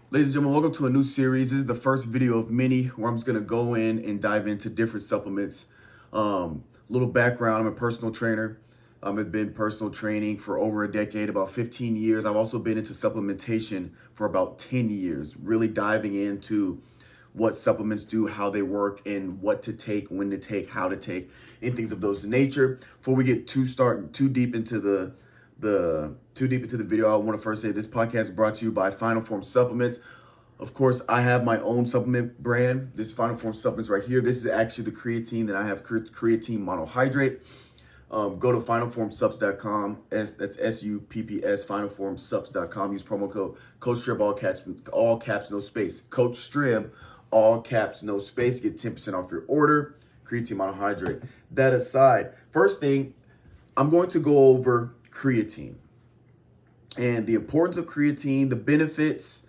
Ladies and gentlemen, welcome to a new series. This is the first video of many where I'm just going to go in and dive into different supplements. Little background, I'm a personal trainer. I've been personal training for over a decade, about 15 years. I've also been into supplementation for about 10 years, really diving into what supplements do, how they work, and what to take, when to take, how to take, and things of those nature. Before we get too deep into the video, I want to first say this podcast is brought to you by Final Form Supplements. Of course, I have my own supplement brand. This Final Form Supplements right here. This is actually the creatine that I have, creatine monohydrate. Go to finalformsubs.com. That's SUPPS, finalformsubs.com. Use promo code Strib, all caps, no space. Code Strib, all caps, no space. Get 10% off your order. Creatine monohydrate. That aside, first thing, I'm going to go over creatine and the importance of creatine, the benefits,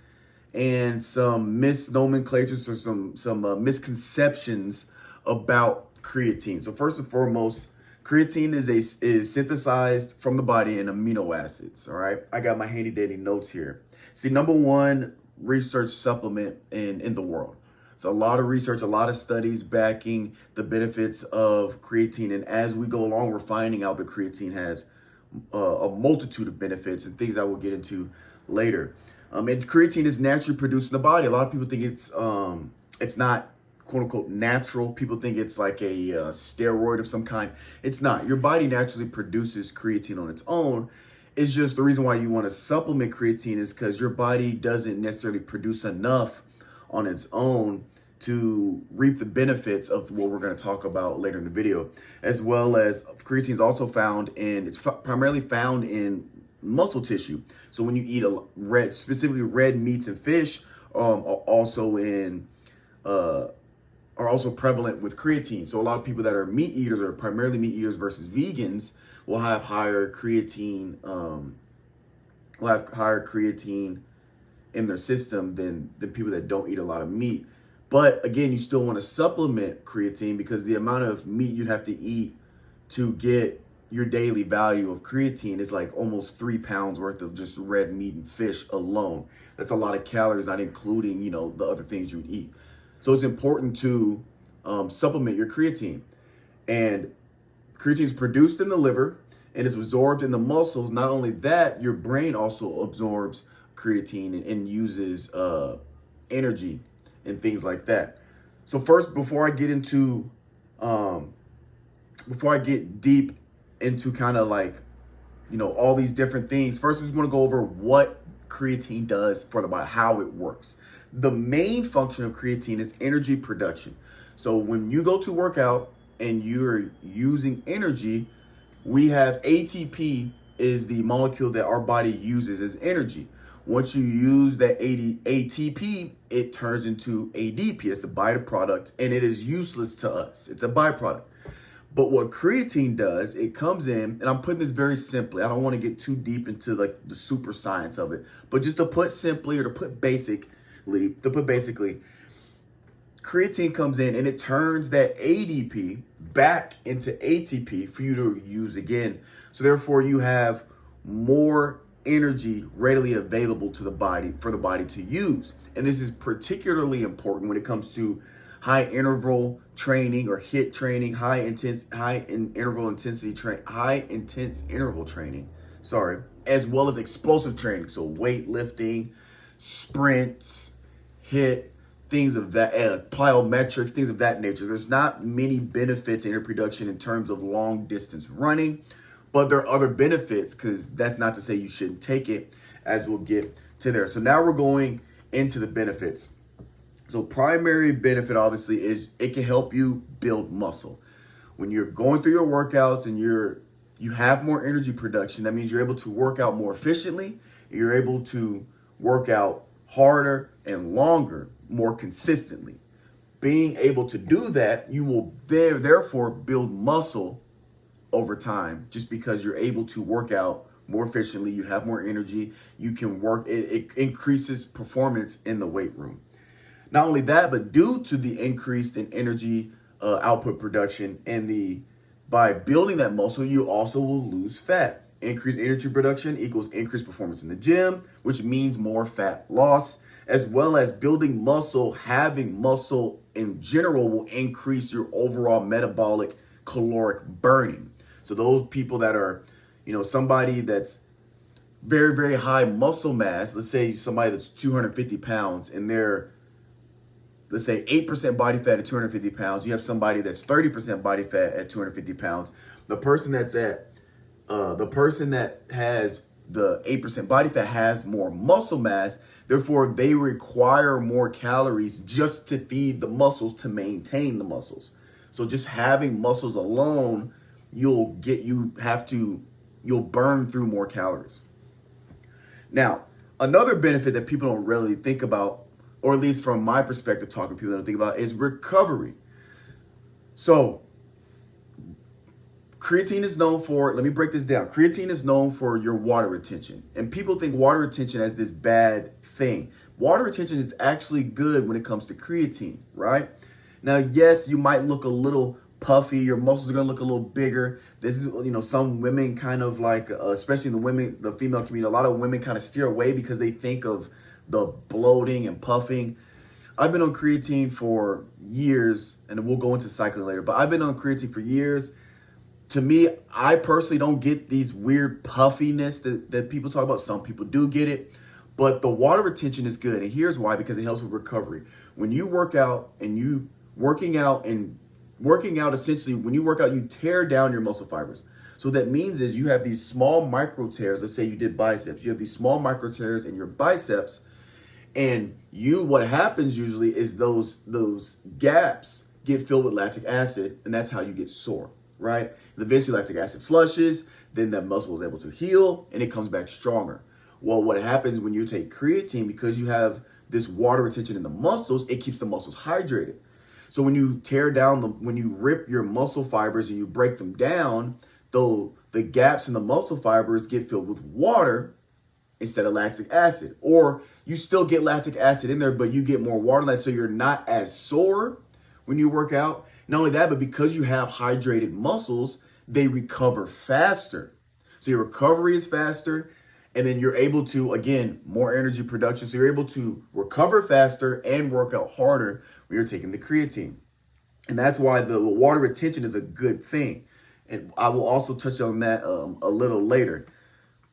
and some misnomenclatures or some misconceptions about creatine. So first and foremost, creatine is synthesized from the body in amino acids. All right, I got my handy dandy notes here. See, number one research supplement in the world. So a lot of research, a lot of studies backing the benefits of creatine, and as we go along, we're finding out that creatine has a multitude of benefits and things I will get into later. And creatine is naturally produced in the body. A lot of people think it's not quote unquote natural. People think it's like a steroid of some kind. It's not. Your body naturally produces creatine on its own. It's just the reason why you want to supplement creatine is because your body doesn't necessarily produce enough on its own to reap the benefits of what we're going to talk about later in the video, as well as creatine is also found in, it's primarily found in muscle tissue. So when you eat specifically red meats and fish, are also prevalent with creatine. So a lot of people that are meat eaters or primarily meat eaters versus vegans will have higher creatine, in their system than people that don't eat a lot of meat. But again, you still want to supplement creatine because the amount of meat you'd have to eat to get your daily value of creatine is like almost 3 pounds worth of just red meat and fish alone. That's a lot of calories, not including, the other things you would eat. So it's important to supplement your creatine. And creatine is produced in the liver and is absorbed in the muscles. Not only that, your brain also absorbs creatine and uses energy and things like that. So first, before I get deep into kind of like, all these different things, first we just want to go over what creatine does for the body, how it works. The main function of creatine is energy production. So when you go to work out and you're using energy, we have ATP is the molecule that our body uses as energy. Once you use that ATP, it turns into ADP. It's a byproduct, and it is useless to us. It's a byproduct. But what creatine does, it comes in, and I'm putting this very simply. I don't want to get too deep into like the super science of it, but just to put simply or to put basically, creatine comes in and it turns that ADP back into ATP for you to use again. So therefore, you have more energy readily available to the body for the body to use. And this is particularly important when it comes to high interval training or HIIT training, high intense interval training, as well as explosive training. So weightlifting, sprints, HIIT, things of that, plyometrics, things of that nature. There's not many benefits in production in terms of long distance running, but there are other benefits, because that's not to say you shouldn't take it, as we'll get to there. So now we're going into the benefits. So primary benefit, obviously, is it can help you build muscle. When you're going through your workouts and you have more energy production, that means you're able to work out more efficiently. You're able to work out harder and longer, more consistently. Being able to do that, you will therefore build muscle over time, just because you're able to work out more efficiently, you have more energy, you can work, it increases performance in the weight room. Not only that, but due to the increase in energy output production by building that muscle, you also will lose fat. Increased energy production equals increased performance in the gym, which means more fat loss, as well as building muscle. Having muscle in general will increase your overall metabolic caloric burning. So those people that are, somebody that's very, very high muscle mass, let's say somebody that's 250 pounds and they're, let's say 8% body fat at 250 pounds. You have somebody that's 30% body fat at 250 pounds. The person that has the 8% body fat has more muscle mass. Therefore, they require more calories just to feed the muscles, to maintain the muscles. So just having muscles alone, you'll burn through more calories. Now, another benefit that people don't really think about, or at least from my perspective, talking to people that don't think about, is recovery. So creatine is known for, let me break this down. Creatine is known for your water retention. And people think water retention as this bad thing. Water retention is actually good when it comes to creatine, right? Now, yes, you might look a little puffy. Your muscles are going to look a little bigger. This is, some women kind of like, especially the female community, a lot of women kind of steer away because they think of the bloating and puffing. I've been on creatine for years, and we'll go into cycling later, but I've been on creatine for years. To me, I personally don't get these weird puffiness that people talk about. Some people do get it, but the water retention is good. And here's why: because it helps with recovery. When you work out essentially, when you work out, you tear down your muscle fibers. So that means is you have these small micro tears. Let's say you did biceps. You have these small micro tears in your biceps. And what happens usually is those gaps get filled with lactic acid, and that's how you get sore, right? And eventually lactic acid flushes, then that muscle is able to heal, and it comes back stronger. Well, what happens when you take creatine, because you have this water retention in the muscles, it keeps the muscles hydrated. So when you when you rip your muscle fibers and you break them down, though the gaps in the muscle fibers get filled with water instead of lactic acid. Or you still get lactic acid in there, but you get more water, so you're not as sore when you work out. Not only that, but because you have hydrated muscles, they recover faster. So your recovery is faster, and then you're able to, again, more energy production. So you're able to recover faster and work out harder when you're taking the creatine. And that's why the water retention is a good thing. And I will also touch on that a little later.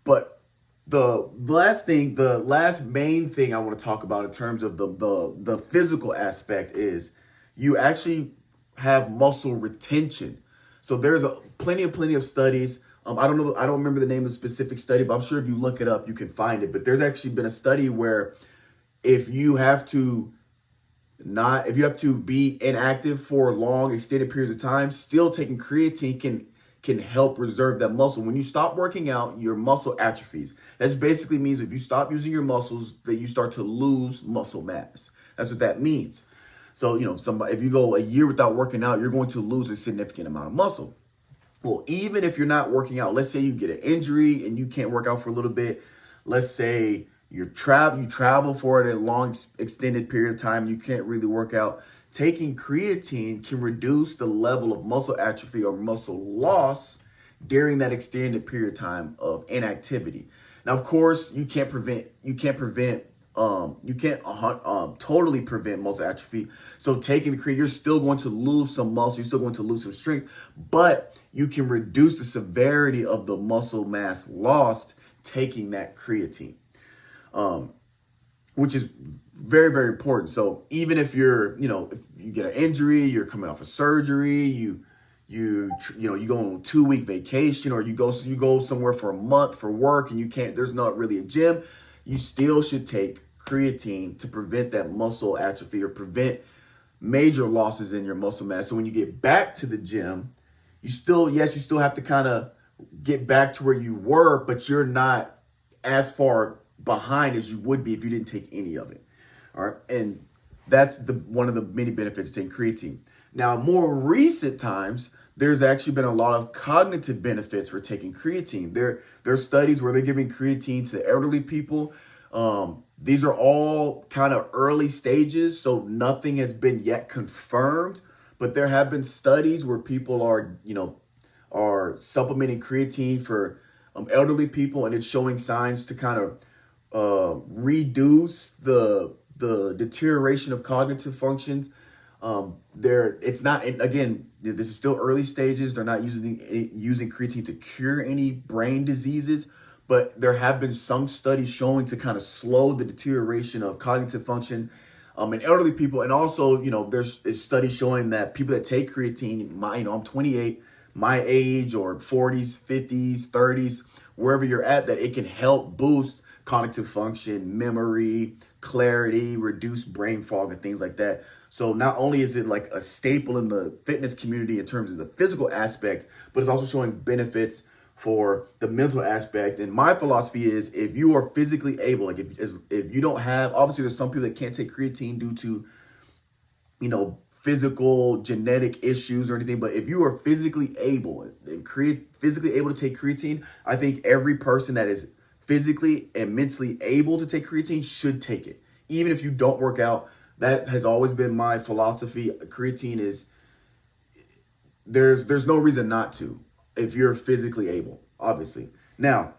But the last main thing I want to talk about in terms of the physical aspect is you actually have muscle retention. So there's plenty of studies. I don't remember the name of the specific study, but I'm sure if you look it up, you can find it. But there's actually been a study where if you have to be inactive for long extended periods of time, still taking creatine can help reserve that muscle. When you stop working out, your muscle atrophies. That basically means if you stop using your muscles, that you start to lose muscle mass. That's what that means. So, if you go a year without working out, you're going to lose a significant amount of muscle. Well, even if you're not working out, let's say you get an injury and you can't work out for a little bit. Let's say you travel for a long extended period of time, you can't really work out. Taking creatine can reduce the level of muscle atrophy or muscle loss during that extended period of time of inactivity. Now, of course, you can't totally prevent muscle atrophy. So taking the creatine, you're still going to lose some muscle, you're still going to lose some strength, but you can reduce the severity of the muscle mass lost taking that creatine, which is very, very important. So even if if you get an injury, you're coming off a surgery, you go on a 2-week vacation, or you go somewhere for a month for work and there's not really a gym, you still should take creatine to prevent that muscle atrophy or prevent major losses in your muscle mass. So when you get back to the gym, you still have to kind of get back to where you were, but you're not as far behind as you would be if you didn't take any of it. All right. And that's one of the many benefits of taking creatine. Now, in more recent times, there's actually been a lot of cognitive benefits for taking creatine. There are studies where they're giving creatine to elderly people. These are all kind of early stages, so nothing has been yet confirmed. But there have been studies where people are supplementing creatine for elderly people, and it's showing signs to kind of reduce the the deterioration of cognitive functions. It's not, and again, this is still early stages. They're not using creatine to cure any brain diseases, but there have been some studies showing to kind of slow the deterioration of cognitive function in elderly people. And also, there's studies showing that people that take creatine, I'm 28, my age, or 40s, 50s, 30s, wherever you're at, that it can help boost cognitive function, memory, clarity, reduce brain fog, and things like that. So not only is it like a staple in the fitness community in terms of the physical aspect, but it's also showing benefits for the mental aspect. And my philosophy is, if you are physically able, like if you don't have, obviously there's some people that can't take creatine due to, physical genetic issues or anything, but if you are physically able to take creatine, I think every person that is physically and mentally able to take creatine should take it. Even if you don't work out, that has always been my philosophy. Creatine is, there's no reason not to, if you're physically able, obviously. Now,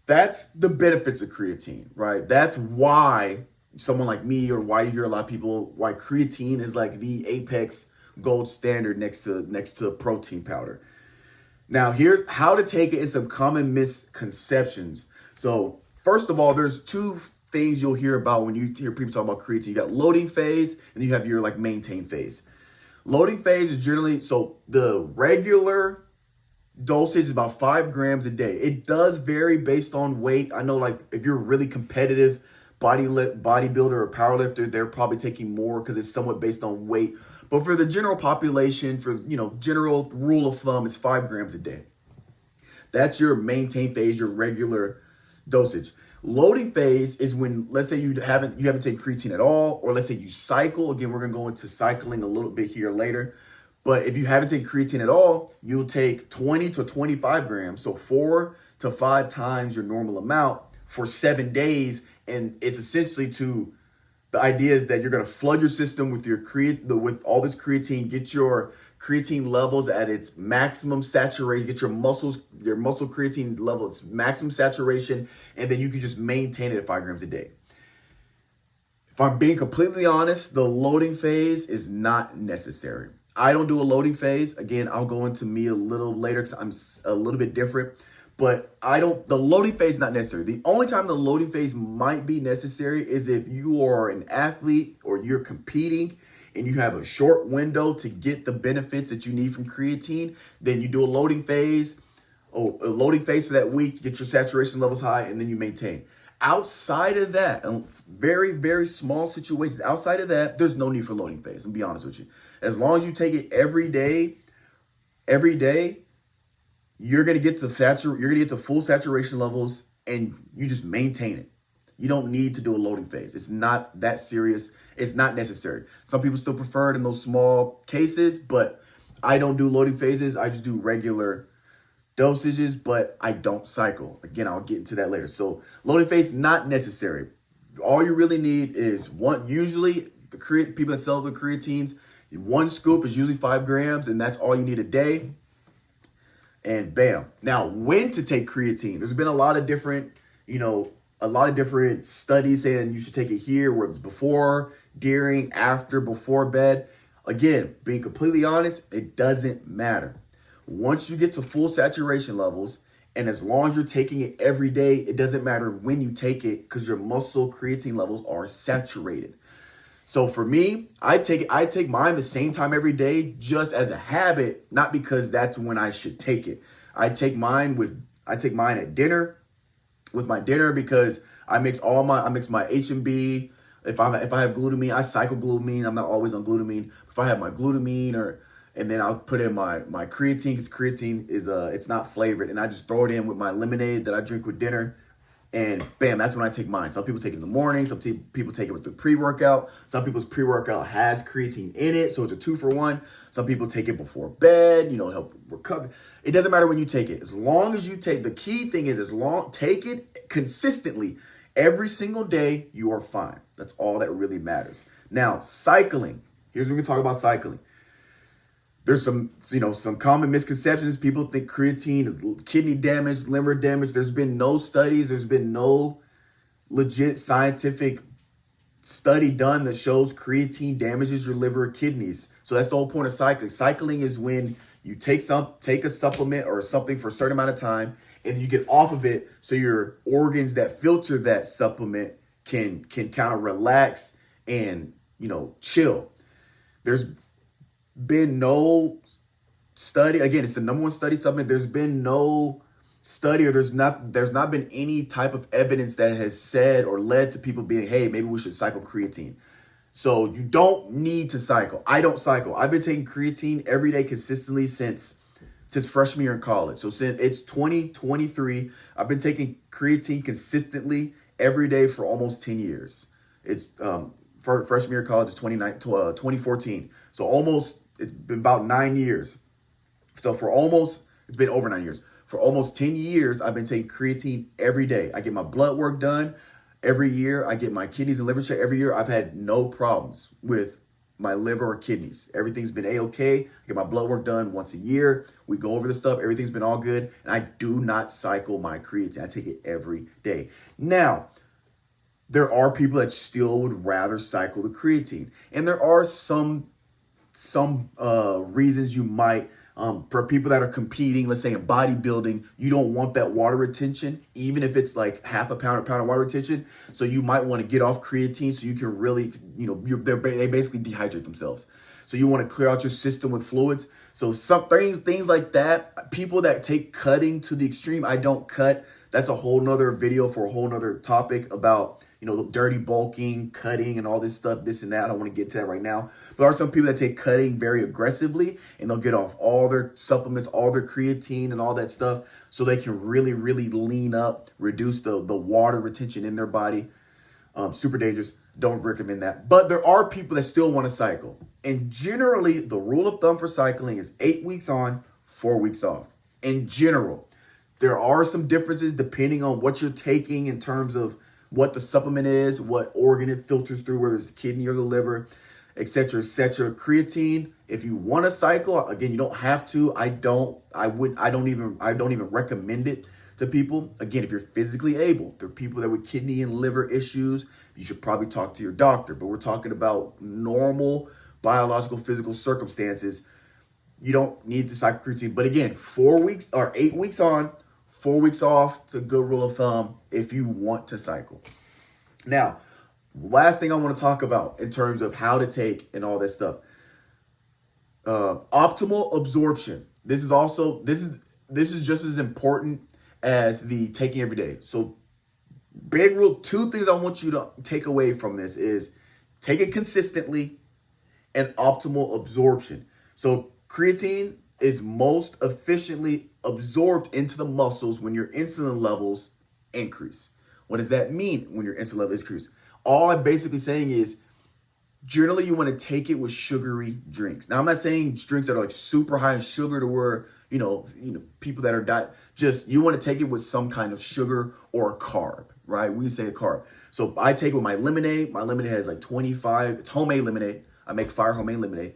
that's the benefits of creatine, right? That's why someone like me, or why you hear a lot of people, why creatine is like the apex gold standard next to protein powder. Now, here's how to take it and some common misconceptions. So first of all, there's two things you'll hear about when you hear people talk about creatine. You got loading phase, and you have your like maintain phase. Loading phase is generally, so the regular dosage is about 5 grams a day. It does vary based on weight. I know, like, if you're a really competitive bodybuilder or powerlifter, they're probably taking more because it's somewhat based on weight. But for the general population, for general rule of thumb, it's 5 grams a day. That's your maintain phase, your regular dosage. Loading phase is when, let's say you haven't taken creatine at all, or let's say you cycle. Again, we're gonna go into cycling a little bit here later. But if you haven't taken creatine at all, you'll take 20 to 25 grams, so 4 to 5 times your normal amount for 7 days. And it's essentially the idea is that you're going to flood your system with with all this creatine, get your creatine levels at its maximum saturation, get your muscle creatine level its maximum saturation, and then you can just maintain it at 5 grams a day. If I'm being completely honest, the loading phase is not necessary. I don't do a loading phase. Again, I'll go into me a little later because I'm a little bit different. But the loading phase is not necessary. The only time the loading phase might be necessary is if you are an athlete or you're competing and you have a short window to get the benefits that you need from creatine. Then you do a loading phase for that week, get your saturation levels high, and then you maintain. Outside of that, very, very small situations, outside of that, there's no need for loading phase. I'll be honest with you. As long as you take it every day, you're gonna get to full saturation levels, and you just maintain it. You don't need to do a loading phase. It's not that serious. It's not necessary. Some people still prefer it in those small cases, but I don't do loading phases. I just do regular dosages, but I don't cycle. Again, I'll get into that later. So loading phase, not necessary. All you really need is one. Usually people that sell the creatines, 1 scoop is usually 5 grams, and that's all you need a day. And bam. Now, when to take creatine? There's been a lot of different studies saying you should take it here, where it's before, during, after, before bed. Again, being completely honest, it doesn't matter. Once you get to full saturation levels, and as long as you're taking it every day, it doesn't matter when you take it because your muscle creatine levels are saturated. So for me, I take mine the same time every day, just as a habit, not because that's when I should take it. I take mine at dinner, with my dinner, because I mix my H&B. If I have glutamine, I cycle glutamine. I'm not always on glutamine. If I have my glutamine, and then I'll put in my creatine, because creatine is it's not flavored, and I just throw it in with my lemonade that I drink with dinner. And bam, that's when I take mine. Some people take it in the morning. Some people take it with the pre-workout. Some people's pre-workout has creatine in it, so it's a 2-for-1. Some people take it before bed, help recover. It doesn't matter when you take it. As long as you take, the key thing is take it consistently every single day, you are fine. That's all that really matters. Now, cycling. Here's where we talk about cycling. There's some common misconceptions. People think creatine is kidney damage, liver damage. There's been no studies. There's been no legit scientific study done that shows creatine damages your liver or kidneys. So that's the whole point of cycling. Cycling is when you take a supplement or something for a certain amount of time, and you get off of it so your organs that filter that supplement can kind of relax and, chill. There's been no study, again, it's the number one study supplement. There's been no study, or there's not been any type of evidence that has said or led to people being, hey, maybe we should cycle creatine. So you don't need to cycle. I don't cycle. I've been taking creatine every day consistently since freshman year in college. So since it's 2023, I've been taking creatine consistently every day for almost 10 years. It's for freshman year of college is 2014. So it's been about 9 years. So it's been over 9 years. For almost 10 years, I've been taking creatine every day. I get my blood work done every year. I get my kidneys and liver checked every year. I've had no problems with my liver or kidneys. Everything's been A-okay. I get my blood work done once a year. We go over the stuff. Everything's been all good. And I do not cycle my creatine. I take it every day. Now, there are people that still would rather cycle the creatine. And there are some reasons you might, for people that are competing, let's say in bodybuilding, you don't want that water retention, even if it's like half a pound or pound of water retention. So you might want to get off creatine so you can really, they basically dehydrate themselves. So you want to clear out your system with fluids. So some things like that, people that take cutting to the extreme, I don't cut. That's a whole nother video for a whole nother topic about, the dirty bulking, cutting, and all this stuff, this and that. I don't want to get to that right now. But there are some people that take cutting very aggressively, and they'll get off all their supplements, all their creatine and all that stuff, so they can really, really lean up, reduce the water retention in their body. Super dangerous. Don't recommend that. But there are people that still want to cycle. And generally, the rule of thumb for cycling is 8 weeks on, 4 weeks off. In general, there are some differences depending on what you're taking in terms of what the supplement is, what organ it filters through, whether it's the kidney or the liver, et cetera, et cetera. Creatine, if you want to cycle, again, you don't have to. I don't even recommend it to people. Again, if you're physically able, there are people that with kidney and liver issues, you should probably talk to your doctor. But we're talking about normal biological, physical circumstances. You don't need to cycle creatine. But again, 4 weeks or 8 weeks on, 4 weeks off. It's a good rule of thumb if you want to cycle. Now, last thing I want to talk about in terms of how to take and all that stuff. Optimal absorption. This is just as important as the taking every day. So big rule, 2 things I want you to take away from this is take it consistently and optimal absorption. So creatine is most efficiently absorbed into the muscles when your insulin levels increase. What does that mean when your insulin levels increase? All I'm basically saying is generally you want to take it with sugary drinks. Now, I'm not saying drinks that are like super high in sugar to where, people that are just you want to take it with some kind of sugar or a carb, right? We say a carb. So I take it with my lemonade. My lemonade has like 25, it's homemade lemonade. I make fire homemade lemonade.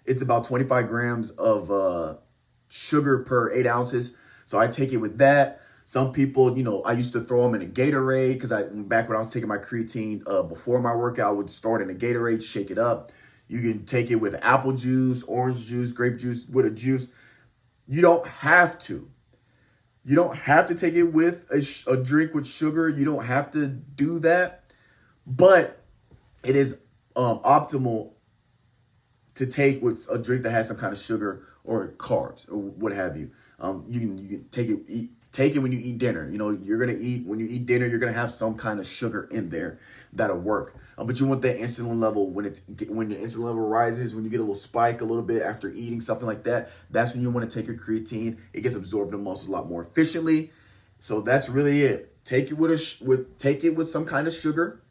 It's about 25 grams of sugar per 8 ounces. So I take it with that. Some people, I used to throw them in a Gatorade because back when I was taking my creatine before my workout, I would start in a Gatorade, shake it up. You can take it with apple juice, orange juice, grape juice, with a juice. You don't have to. You don't have to take it with a drink with sugar. You don't have to do that. But it is optimal to take with a drink that has some kind of sugar or carbs or what have you. You can take it when you eat dinner. When you eat dinner, you're gonna have some kind of sugar in there that'll work. But you want that insulin level when the insulin level rises, when you get a little spike a little bit after eating something like that. That's when you want to take your creatine. It gets absorbed in the muscles a lot more efficiently. So that's really it. Take it with some kind of sugar.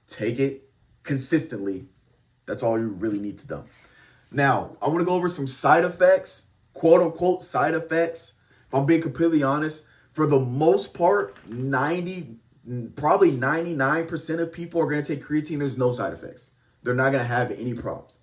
Take it consistently. That's all you really need to do. Now, I want to go over some side effects, quote unquote side effects. If I'm being completely honest, for the most part, probably 99% of people are going to take creatine. There's no side effects. They're not going to have any problems.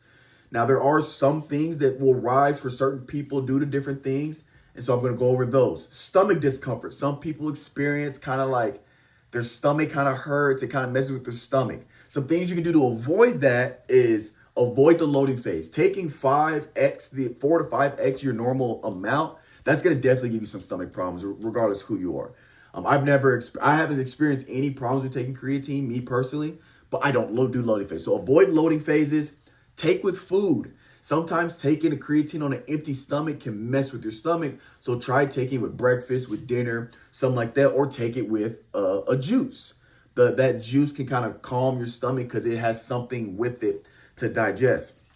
Now, there are some things that will rise for certain people due to different things. And so I'm going to go over those. Stomach discomfort. Some people experience kind of like their stomach kind of hurts, it kind of messes with their stomach. Some things you can do to avoid that is avoid the loading phase. Taking 5x, the 4 to 5x your normal amount, that's going to definitely give you some stomach problems, regardless who you are. I haven't experienced any problems with taking creatine, me personally, but I don't do loading phase. So avoid loading phases. Take with food. Sometimes taking a creatine on an empty stomach can mess with your stomach. So try taking it with breakfast, with dinner, something like that, or take it with a juice. That juice can kind of calm your stomach because it has something with it to digest.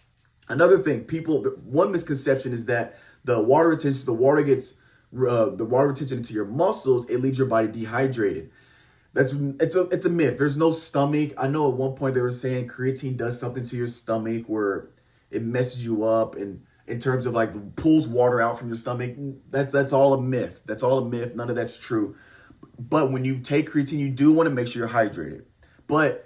Another thing, one misconception is that the water retention into your muscles, it leaves your body dehydrated. It's a myth. There's no stomach. I know at one point they were saying creatine does something to your stomach where it messes you up, and in terms of like pulls water out from your stomach. That's all a myth. That's all a myth. None of that's true. But when you take creatine, you do want to make sure you're hydrated. But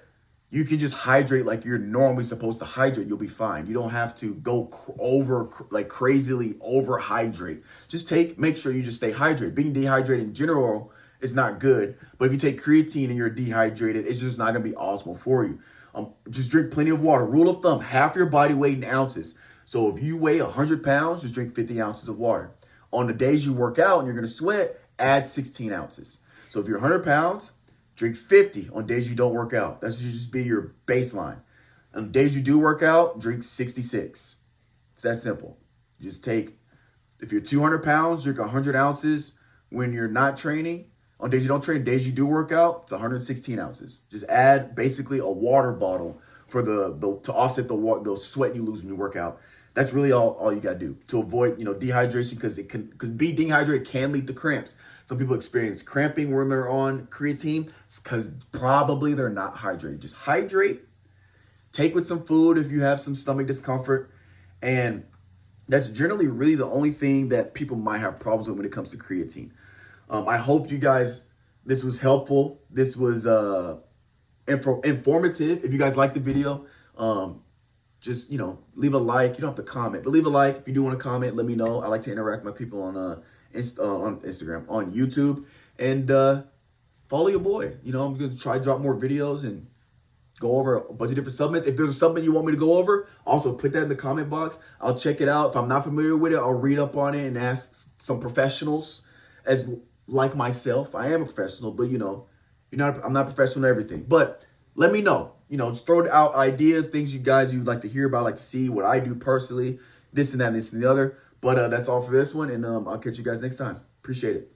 you can just hydrate like you're normally supposed to hydrate. You'll be fine. You don't have to go crazily over hydrate. Just make sure you just stay hydrated. Being dehydrated in general is not good. But if you take creatine and you're dehydrated, it's just not going to be optimal for you. Just drink plenty of water. Rule of thumb, half your body weight in ounces. So if you weigh 100 pounds, just drink 50 ounces of water. On the days you work out and you're going to sweat, add 16 ounces. So if you're 100 pounds, drink 50 on days you don't work out. That should just be your baseline. On days you do work out, drink 66. It's that simple. Just if you're 200 pounds, drink 100 ounces when you're not training. On days you don't train, days you do work out, it's 116 ounces. Just add basically a water bottle for to offset the sweat you lose when you work out. That's really all you got to do to avoid dehydration, because being dehydrated can lead to cramps. Some people experience cramping when they're on creatine. It's because probably they're not hydrated. Just hydrate. Take with some food if you have some stomach discomfort. And that's generally really the only thing that people might have problems with when it comes to creatine. I hope you guys, this was helpful. This was informative. If you guys like the video, just, leave a like. You don't have to comment, but leave a like. If you do want to comment, let me know. I like to interact with my people on Instagram, on YouTube, and follow your boy. I'm going to try to drop more videos and go over a bunch of different supplements. If there's something you want me to go over, also put that in the comment box. I'll check it out. If I'm not familiar with it, I'll read up on it and ask some professionals like myself. I am a professional, but I'm not professional in everything. But let me know. Just throw out ideas, things you'd like to hear about, like to see what I do personally, this and that, and this and the other. But that's all for this one, and I'll catch you guys next time. Appreciate it.